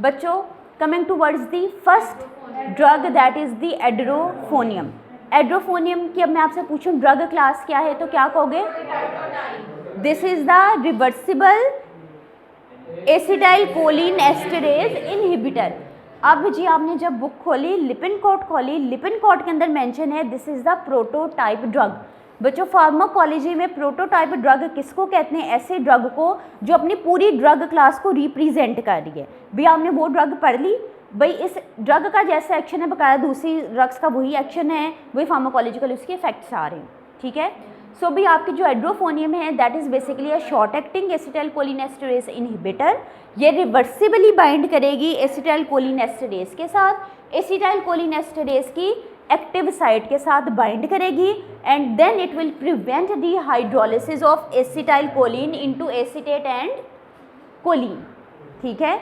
बच्चों coming towards the first drug that is the एड्रोफोनियम। एड्रोफोनियम की अब मैं आपसे पूछूं ड्रग क्लास क्या है तो क्या कहोगे? This is the reversible acetyl choline esterase inhibitor. अब जी आपने जब बुक खोली लिपिनकोट खोली, लिपिनकोट के अंदर मेंशन है this is the prototype drug. बच्चों फार्माकोलॉजी में प्रोटोटाइप ड्रग किसको कहते हैं? ऐसे ड्रग को जो अपनी पूरी ड्रग क्लास को रिप्रेजेंट कर रही है। भैया आपने वो ड्रग पढ़ ली, भाई इस ड्रग का जैसा एक्शन है बकाया दूसरी ड्रग्स का वही एक्शन है, वही फार्माकोलॉजिकल उसके इफेक्ट्स आ रहे हैं। ठीक है, सो भी आपकी जो एड्रोफोनियम है that is basically a short acting acetylcholinesterase inhibitor. ये रिवर्सिबली बाइंड करेगी एसिटाइल कोलिन एस्टरेज के साथ, एसिटाइल कोलिन एस्टरेज की एक्टिव साइट के साथ बाइंड करेगी and then it will prevent the hydrolysis of acetylcholine into acetate and choline. ठीक है,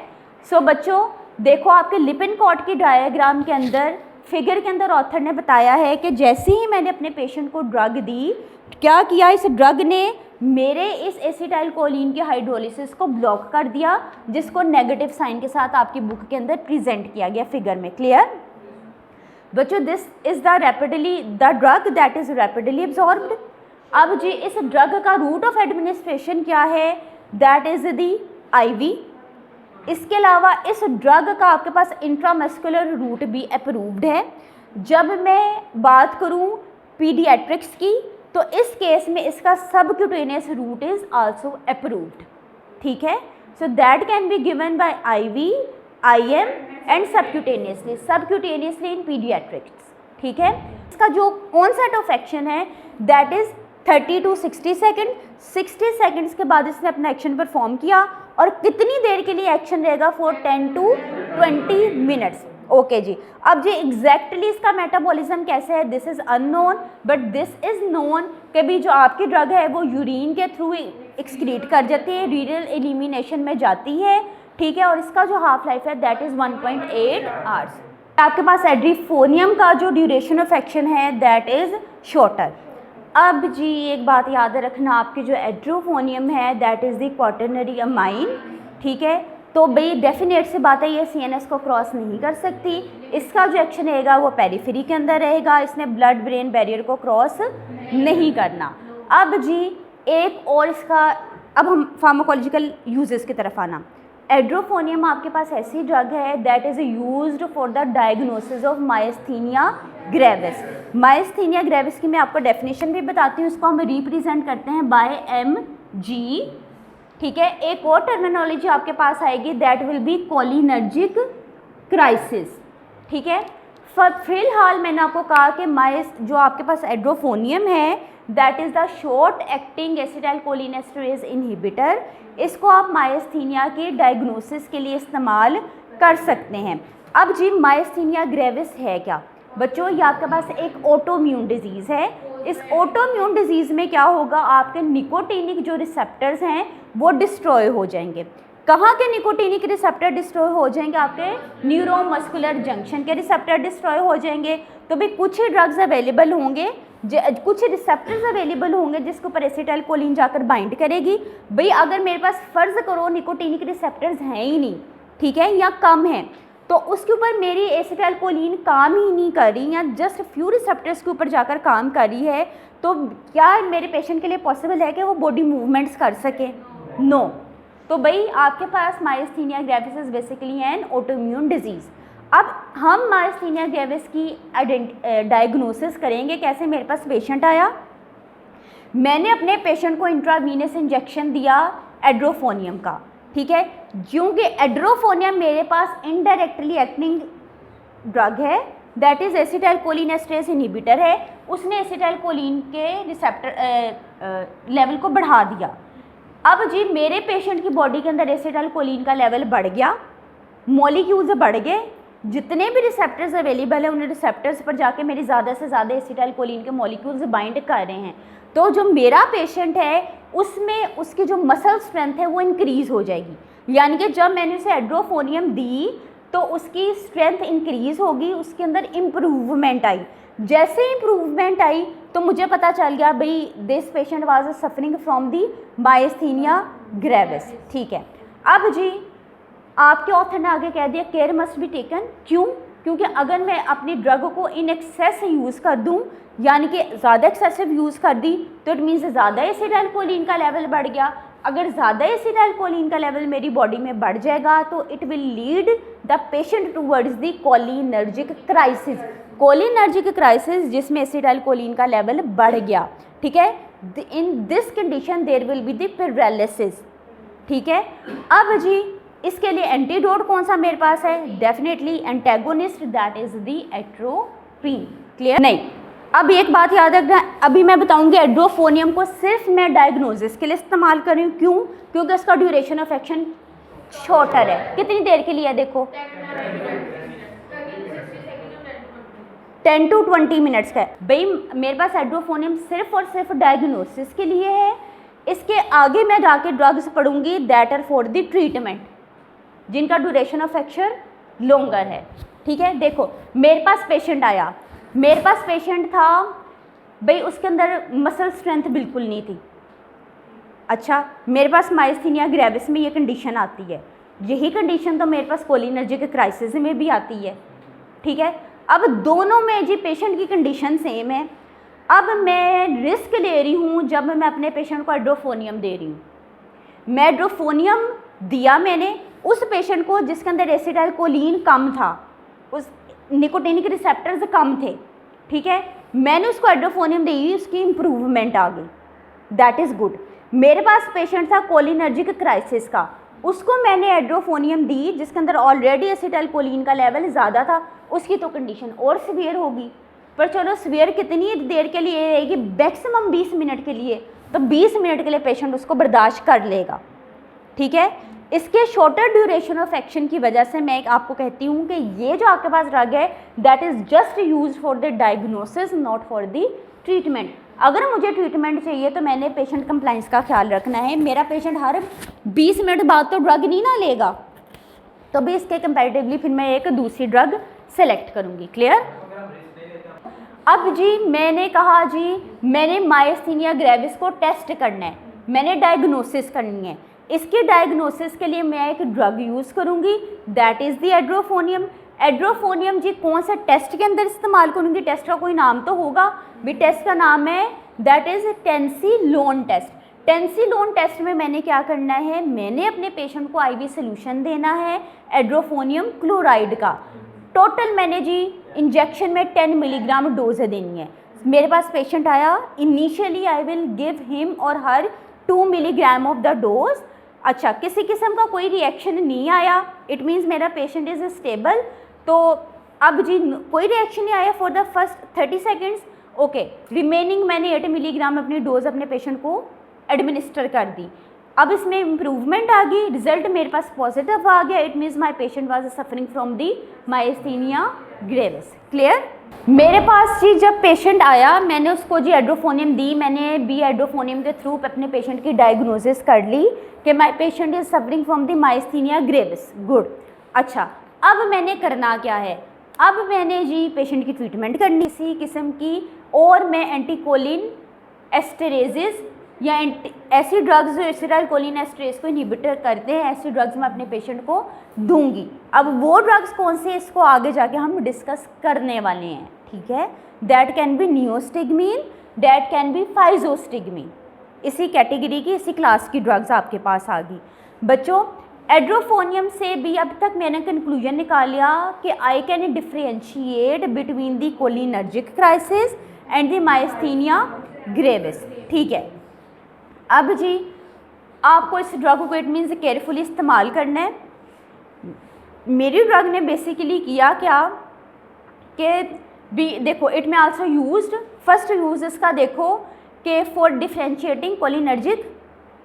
सो बच्चों देखो आपके लिपिनकोट की डायग्राम के अंदर फिगर के अंदर ऑथर ने बताया है कि जैसे ही मैंने अपने पेशेंट को ड्रग दी, क्या किया इस ड्रग ने मेरे इस एसिटाइल कोलिन की हाइड्रोलिसिस को ब्लॉक कर दिया, जिसको नेगेटिव साइन के साथ आपकी बुक के अंदर प्रेजेंट किया गया फिगर में। क्लियर बच्चों, this is the drug that is rapidly absorbed. अब जी इस ड्रग का रूट ऑफ एडमिनिस्ट्रेशन क्या है? That is the IV. इसके अलावा इस ड्रग का आपके पास इंट्रामस्कुलर रूट भी अप्रूव्ड है। जब मैं बात करूं पीडियाट्रिक्स की तो इस केस में इसका subcutaneous route is also approved. ठीक है, so that can be given by IV, IM and subcutaneously in paediatrics. ठीक है, इसका जो ऑनसेट ऑफ एक्शन है that is 30 to 60 second. 60 seconds के बाद इसने अपना एक्शन परफॉर्म किया और कितनी देर के लिए एक्शन रहेगा? For 10 to 20 minutes. ओके जी, अब जी एग्जैक्टली इसका मेटाबॉलिज्म कैसे है this is unknown, but this is known कि भी जो आपकी ड्रग है वो यूरिन के थ्रू एक्सक्रीट कर जाती है, रीनल एलिमिनेशन में जाती है। ठीक है, और इसका जो हाफ लाइफ है दैट इज़ 1.8 आवर्स। आपके पास एड्रोफोनियम का जो ड्यूरेशन ऑफ एक्शन है दैट इज़ शॉर्टर। अब जी एक बात याद रखना, आपकी जो एड्रोफोनियम है that is the quaternary amine. ठीक है, तो भाई डेफिनेट से बात है ये सीएनएस को क्रॉस नहीं कर सकती, इसका जो एक्शन रहेगा वो पेरिफेरी के अंदर रहेगा, इसने ब्लड ब्रेन बैरियर को क्रॉस नहीं करना। अब जी एक और इसका, अब हम फार्माकोलॉजिकल यूजेस की तरफ आना। एड्रोफोनियम आपके पास ऐसी ड्रग है that is used for the diagnosis of myasthenia gravis. Myasthenia gravis की मैं आपको डेफिनेशन भी बताती हूँ, इसको हम रिप्रेजेंट करते हैं बाय MG। ठीक है, एक और टर्मिनोलॉजी आपके पास आएगी that will be cholinergic crisis. ठीक है, फिलहाल मैंने आपको कहा कि जो आपके पास एड्रोफोनियम है that is the short acting acetylcholinesterase inhibitor. इसको आप मायस्थीनिया के डायग्नोसिस के लिए इस्तेमाल कर सकते हैं। अब जी मायस्थीनिया ग्रेविस है क्या? बच्चों ये आपके पास एक ऑटोम्यून डिजीज़ है। इस ऑटोम्यून डिजीज़ में क्या होगा, आपके निकोटिनिक जो रिसेप्टर्स हैं वो डिस्ट्रॉय हो जाएंगे। कहाँ के निकोटिनिक रिसेप्टर डिस्ट्रॉय हो जाएंगे? आपके न्यूरोमस्कुलर जंक्शन के रिसेप्टर डिस्ट्रॉय हो जाएंगे। तो भाई कुछ ही ड्रग्स अवेलेबल होंगे, कुछ रिसेप्टर्स अवेलेबल होंगे जिसके ऊपर एसिटाइल कोलिन जाकर बाइंड करेगी। भाई अगर मेरे पास फ़र्ज़ करो निकोटिनिक रिसेप्टर्स हैं ही नहीं, ठीक है, या कम हैं, तो उसके ऊपर मेरी एसिटाइल कोलिन काम ही नहीं कर रही या जस्ट फ्यू रिसेप्टर्स के ऊपर जाकर काम कर रही है, तो क्या मेरे पेशेंट के लिए पॉसिबल है कि वो बॉडी मूवमेंट्स कर सके? नो। तो भाई आपके पास myasthenia gravis is basically an autoimmune disease. अब हम मायस्थीनिया ग्रेविस की डायग्नोसिस करेंगे कैसे? मेरे पास पेशेंट आया, मैंने अपने पेशेंट को इंट्रावीनस इंजेक्शन दिया एड्रोफोनियम का। ठीक है, क्योंकि एड्रोफोनियम मेरे पास इनडायरेक्टली एक्टिंग ड्रग है that is acetyl choline esterase inhibitor है, उसने एसिटाइल कोलिन के रिसेप्टर लेवल को बढ़ा दिया। अब जी मेरे पेशेंट की बॉडी के अंदर एसिटाइल कोलिन का लेवल बढ़ गया, मॉलिक्यूल्स बढ़ गए, जितने भी रिसेप्टर्स अवेलेबल हैं उन रिसेप्टर्स पर जाके मेरी ज़्यादा से ज़्यादा एसिटाइल कोलिन के मॉलिक्यूल्स बाइंड कर रहे हैं। तो जो मेरा पेशेंट है उसमें उसकी जो मसल स्ट्रेंथ है वो इंक्रीज़ हो जाएगी, यानी कि जब मैंने उसे एड्रोफोनियम दी तो उसकी स्ट्रेंथ इंक्रीज़ होगी, उसके अंदर इम्प्रूवमेंट आई। जैसे इम्प्रूवमेंट आई तो मुझे पता चल गया भाई this patient was suffering from the myasthenia gravis. ठीक है, अब जी आपके ऑथर ने आगे कह दिया केयर मस्ट बी टेकन, क्यों? क्योंकि अगर मैं अपनी ड्रग को इन एक्सेस यूज़ कर दूं, यानी कि ज़्यादा एक्सेसिव यूज़ कर दी, तो इट मीन्स ज़्यादा एसिटाइलकोलिन का लेवल बढ़ गया। अगर ज़्यादा एसिटाइलकोलिन का लेवल मेरी बॉडी में बढ़ जाएगा तो it will lead the patient towards the cholinergic crisis. Cholinergic crisis जिसमें एसिटाइलकोलिन का लेवल बढ़ गया, ठीक है। In this condition there will be the paralysis, ठीक है। अब जी इसके लिए एंटीडोट कौन सा मेरे पास है? Definitely antagonist, that is the atropine. Clear? नहीं, अब एक बात याद रखना, अभी मैं बताऊंगी एड्रोफोनियम को सिर्फ मैं डायग्नोसिस के लिए इस्तेमाल कर रही हूँ। क्यों? क्योंकि उसका ड्यूरेशन ऑफ एक्शन शॉर्टर है। कितनी देर के लिए है? देखो 10 to 20 मिनट्स का है। भाई मेरे पास एड्रोफोनियम सिर्फ और सिर्फ डायग्नोसिस के लिए है। इसके आगे मैं जाके ड्रग्स पढ़ूंगी that are for the treatment, जिनका ड्यूरेशन ऑफ एक्शन लॉन्गर है, ठीक है। देखो मेरे पास पेशेंट आया, मेरे पास पेशेंट था भाई, उसके अंदर मसल स्ट्रेंथ बिल्कुल नहीं थी। अच्छा, मेरे पास माइस्थीनिया ग्रेविस में ये कंडीशन आती है। यही कंडीशन तो मेरे पास कोलिनर्जिक क्राइसिस में भी आती है, ठीक है। अब दोनों में जी पेशेंट की कंडीशन सेम है। अब मैं रिस्क ले रही हूँ जब मैं अपने पेशेंट को एड्रोफोनियम दे रही हूँ। मैं एड्रोफोनियम दिया मैंने उस पेशेंट को जिसके अंदर एसिटाइलकोलिन कम था, उस निकोटिनिक रिसेप्टर्स कम थे, ठीक है। मैंने उसको एड्रोफोनियम दी, उसकी इम्प्रूवमेंट आ गई, दैट इज़ गुड। मेरे पास पेशेंट था कोलिनर्जिक क्राइसिस का, उसको मैंने एड्रोफोनियम दी जिसके अंदर ऑलरेडी एसिटाइलकोलिन का लेवल ज़्यादा था, उसकी तो कंडीशन और सीवियर होगी। पर चलो सीवियर कितनी देर के लिए रहेगी? मैक्सिमम 20 मिनट के लिए, तो 20 मिनट के लिए पेशेंट उसको बर्दाश्त कर लेगा, ठीक है। इसके शॉर्टर ड्यूरेशन ऑफ एक्शन की वजह से मैं आपको कहती हूँ कि ये जो आपके पास ड्रग है that is just use for the diagnosis, not for the treatment. अगर मुझे ट्रीटमेंट चाहिए तो मैंने पेशेंट कंप्लाइंस का ख्याल रखना है। मेरा पेशेंट हर 20 मिनट बाद तो ड्रग नहीं ना लेगा, तो भी इसके कंपैरेटिवली फिर मैं एक दूसरी ड्रग सेलेक्ट करूँगी। क्लियर? अब जी मैंने कहा जी मैंने माइस्थीनिया ग्रेविस को टेस्ट करना है, मैंने डायग्नोसिस करनी है। इसकी डायग्नोसिस के लिए मैं एक ड्रग यूज़ करूँगी that is the edrophonium. Edrophonium जी कौन सा टेस्ट के अंदर इस्तेमाल करूँगी? टेस्ट का कोई नाम तो होगा भी, टेस्ट का नाम है that is Tensilon test. Tensilon test में मैंने क्या करना है? मैंने अपने पेशेंट को आईवी सोल्यूशन देना है एड्रोफोनियम क्लोराइड का। टोटल मैंने जी इंजेक्शन में 10 मिलीग्राम डोज देनी है। मेरे पास पेशेंट आया, initially I will give him और हर 2 मिलीग्राम ऑफ द डोज। अच्छा, किसी किस्म का कोई रिएक्शन नहीं आया, इट मीन्स मेरा पेशेंट इज़ स्टेबल। तो अब जी कोई रिएक्शन नहीं आया for the first 30 seconds, okay. Remaining मैंने 8 मिलीग्राम अपनी डोज अपने पेशेंट को एडमिनिस्टर कर दी। अब इसमें इम्प्रूवमेंट आ गई, रिजल्ट मेरे पास पॉजिटिव आ गया, it means my patient was suffering from the myasthenia gravis. Clear? मेरे पास जी जब पेशेंट आया मैंने उसको जी एड्रोफोनियम दी, मैंने बी एड्रोफोनियम के थ्रू अपने पेशेंट की डायग्नोसिस कर ली कि my patient is suffering from the myasthenia gravis. Good. अच्छा, अब मैंने करना क्या है? अब मैंने जी पेशेंट की ट्रीटमेंट करनी इसी किस्म की, और मैं एंटीकोलिन एस्टेरेजेस या ऐसी ड्रग्स जो एसिटाइलकोलिन एस्टेरेज को इनहिबिटर करते हैं, ऐसी ड्रग्स मैं अपने पेशेंट को दूंगी। अब वो ड्रग्स कौन से इसको आगे जाके हम डिस्कस करने वाले हैं, ठीक है। That can be neostigmine, that can be physostigmine. इसी कैटेगरी की, इसी क्लास की ड्रग्स आपके पास आ गई। बच्चों एड्रोफोनियम से भी अब तक मैंने कंक्लूजन निकाल लिया कि I can differentiate between the cholinergic crisis and the myasthenia gravis, ठीक है। अब जी आपको इस ड्रग को इट मीन्स केयरफुली इस्तेमाल करना है। मेरी ड्रग ने बेसिकली किया क्या कि भी देखो इट में आल्सो यूज्ड, फर्स्ट यूज इसका देखो कि for differentiating cholinergic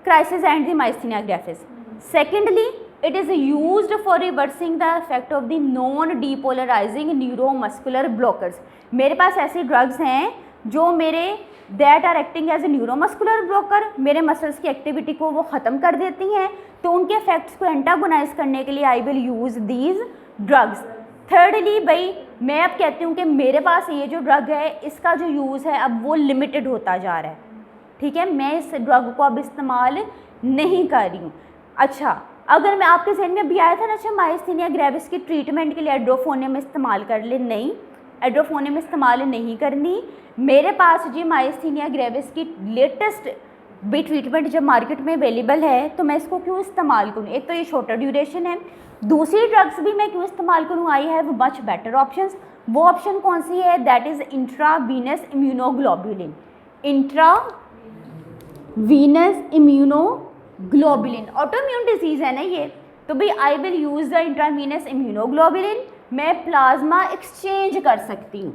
crisis and the myasthenia gravis. Secondly it is used for reversing the effect of the non depolarising neuromuscular blockers. मेरे पास ऐसी ड्रग्स हैं जो मेरे that are acting as a neuromuscular blocker, मेरे मसल्स की activity को वो ख़त्म कर देती हैं, तो उनके इफेक्ट्स को एंटागोनाइज करने के लिए आई will use these drugs. Thirdly भाई मैं अब कहती हूँ कि मेरे पास ये जो ड्रग है इसका जो यूज़ है अब वो लिमिटेड होता जा रहा है, ठीक है। मैं इस ड्रग को अब इस्तेमाल नहीं कर रही हूँ। अच्छा, अगर मैं आपके जहन में भी आया था ना, अच्छा माइस्थीनिया ग्रेविस की ट्रीटमेंट के लिए एड्रोफोनियम इस्तेमाल कर ले, नहीं, एड्रोफोनियम इस्तेमाल नहीं करनी। मेरे पास जी माइस्थीनिया ग्रेविस की लेटेस्ट भी ट्रीटमेंट जब मार्केट में अवेलेबल है तो मैं इसको क्यों इस्तेमाल करूँ? एक तो ये शॉर्टर ड्यूरेशन है, दूसरी ड्रग्स भी मैं क्यों इस्तेमाल करूँ? आई हैव मच बेटर ऑप्शंस। वो ऑप्शन कौन सी है? That is intravenous immunoglobulin. Intravenous immunoglobulin autoimmune disease है ना ये, तो भाई आई will use the intravenous immunoglobulin. मैं प्लाज्मा एक्सचेंज कर सकती हूँ,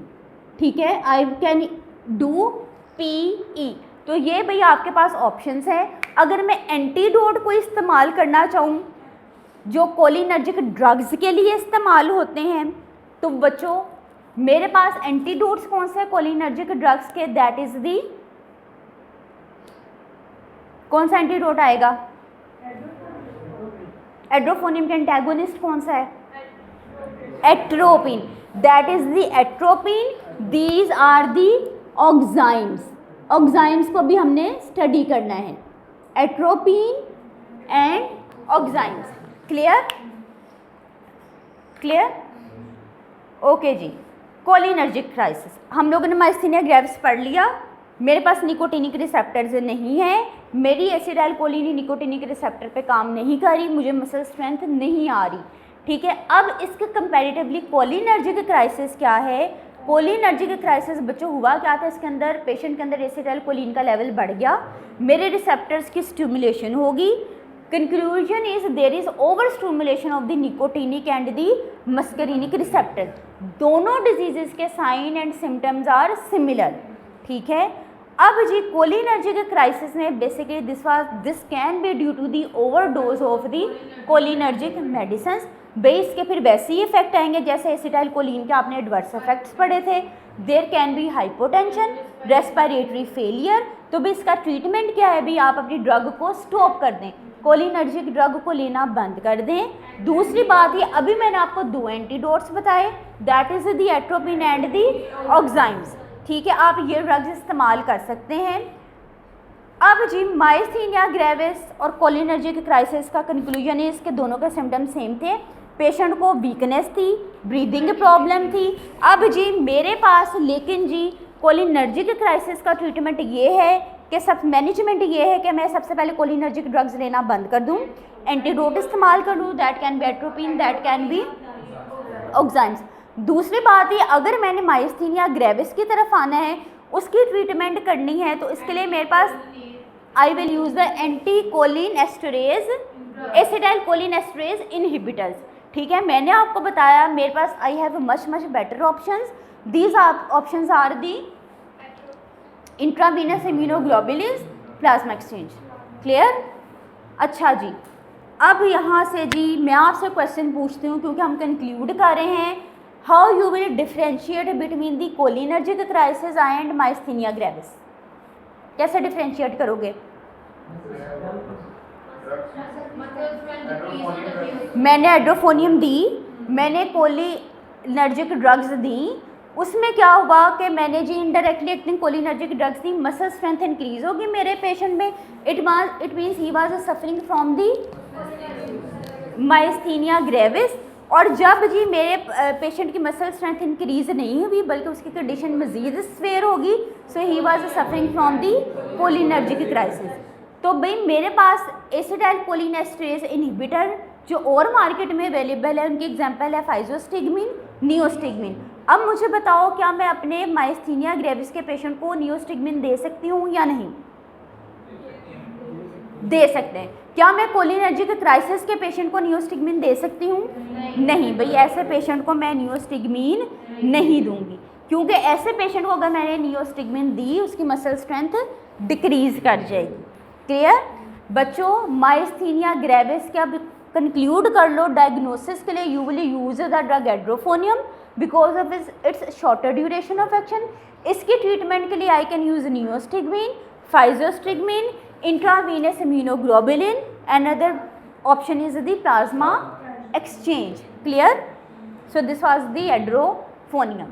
ठीक है, आई कैन डू PE। तो ये भैया आपके पास ऑप्शंस हैं। अगर मैं एंटीडोट को इस्तेमाल करना चाहूँ जो कोलिनर्जिक ड्रग्स के लिए इस्तेमाल होते हैं, तो बच्चों मेरे पास एंटीडोट्स कौन से हैं कोलिनर्जिक ड्रग्स के? दैट इज़ दी, कौन सा एंटीडोट आएगा? एड्रोफोनियम के एंटागोनिस्ट कौन सा है? Atropine. That is the atropine. These are the oximes. Oximes को भी हमने स्टडी करना है, atropine and oximes. Clear? Clear? Okay जी। कोलिनर्जिक क्राइसिस हम लोगों ने माइस्थीनिया ग्रेविस पढ़ लिया। मेरे पास निकोटिनिक रिसेप्टर्स नहीं है, मेरी एसिडाइल कोलिन निकोटिनिक रिसेप्टर पे काम नहीं कर रही, मुझे मसल स्ट्रेंथ नहीं आ रही, ठीक है। अब इसके कंपैरेटिवली कोलिनर्जिक क्राइसिस क्या है? कोलिनर्जिक क्राइसिस बच्चों हुआ क्या था, इसके अंदर पेशेंट के अंदर एसिटाइल कोलिन का लेवल बढ़ गया, मेरे रिसेप्टर्स की स्टिमुलेशन होगी। Conclusion is there is over stimulation of the nicotinic and the muscarinic receptor. दोनों डिजीजेस के sign and symptoms are similar, ठीक है। अब जी कोलिनर्जिक क्राइसिस में basically this can be due to the overdose of the cholinergic medicine. Base के फिर वैसे ही इफेक्ट आएंगे जैसे एसिटाइल कोलिन के आपने एडवर्स इफेक्ट्स पढ़े थे। There can be hypotension, respiratory failure. तो भी इसका ट्रीटमेंट क्या है? भी आप अपनी ड्रग को स्टॉप कर दें, कोलिनर्जिक ड्रग को लेना बंद कर दें। दूसरी बात ये, अभी मैंने आपको 2 एंटीडोट्स बताए, that is the atropine and the oximes, ठीक है। आप ये ड्रग्स इस्तेमाल कर सकते हैं। अब जी माइस्थीनिया ग्रेविस और कोलिनर्जिक क्राइसिस का कंक्लूजन है इसके दोनों के सिम्टम्स सेम थे। पेशेंट को वीकनेस थी, ब्रीदिंग प्रॉब्लम थी। अब जी मेरे पास लेकिन जी कोलिनर्जिक क्राइसिस का ट्रीटमेंट ये है कि सब मैनेजमेंट ये है कि मैं सबसे पहले कोलिनर्जिक ड्रग्स लेना बंद कर दूं, एंटीडोट इस्तेमाल कर लूँ, that can B atropine, that can B oximes. दूसरी बात ये, अगर मैंने माइस्थीनिया ग्रेविस की तरफ आना है, उसकी ट्रीटमेंट करनी है, तो इसके लिए मेरे पास I will use the anticholinesterase, acetylcholinesterase inhibitors, ठीक है। मैंने आपको बताया मेरे पास I have much better options. These options are the intravenous immunoglobulins, plasma exchange. Clear? अच्छा जी, अब यहाँ से जी मैं आपसे क्वेश्चन पूछती हूँ क्योंकि हम कंक्लूड कर रहे हैं। How you will differentiate between the cholinergic crisis and myasthenia gravis? कैसे डिफ्रेंशिएट करोगे? मैंने एड्रोफोनियम दी, मैंने कोलिनर्जिक ड्रग्स दी, उसमें क्या हुआ कि मैंने जी इनडायरेक्टली एक्टिंग कोलिनर्जिक ड्रग्स दी, मसल स्ट्रेंथ इंक्रीज होगी मेरे पेशेंट में। It means he was suffering from the myasthenia gravis. और जब जी मेरे पेशेंट की मसल स्ट्रेंथ इंक्रीज नहीं हुई बल्कि उसकी कंडीशन मज़ीद स्वेयर होगी, so he was suffering from the cholinergic crisis. तो भाई मेरे पास एसिटाइल कोलिन एस्टरेज इनहिबिटर जो और मार्केट में अवेलेबल है, उनकी एग्जांपल है फाइजोस्टिगमिन, नियोस्टिगमिन। अब मुझे बताओ क्या मैं अपने माइस्थीनिया ग्रेविस के पेशेंट को नियोस्टिगमिन दे सकती हूँ या नहीं? दे सकते हैं। क्या मैं कोलिनर्जिक क्राइसिस के पेशेंट को नियोस्टिगमिन दे सकती हूँ? नहीं भाई, ऐसे पेशेंट को मैं नियोस्टिगमिन नहीं दूंगी, क्योंकि ऐसे पेशेंट को अगर मैंने नियोस्टिगमिन दी उसकी मसल स्ट्रेंथ डिक्रीज कर जाएगी। क्लियर बच्चों? माइस्थीनिया ग्रेविस के अब कंक्लूड कर लो डायग्नोसिस के लिए you will use the drug edrophonium because of its shorter duration of action. इसकी ट्रीटमेंट के लिए I can use neostigmine, physostigmine, intravenous immunoglobulin, another option is the plasma exchange. Clear? So this was the adrophonium.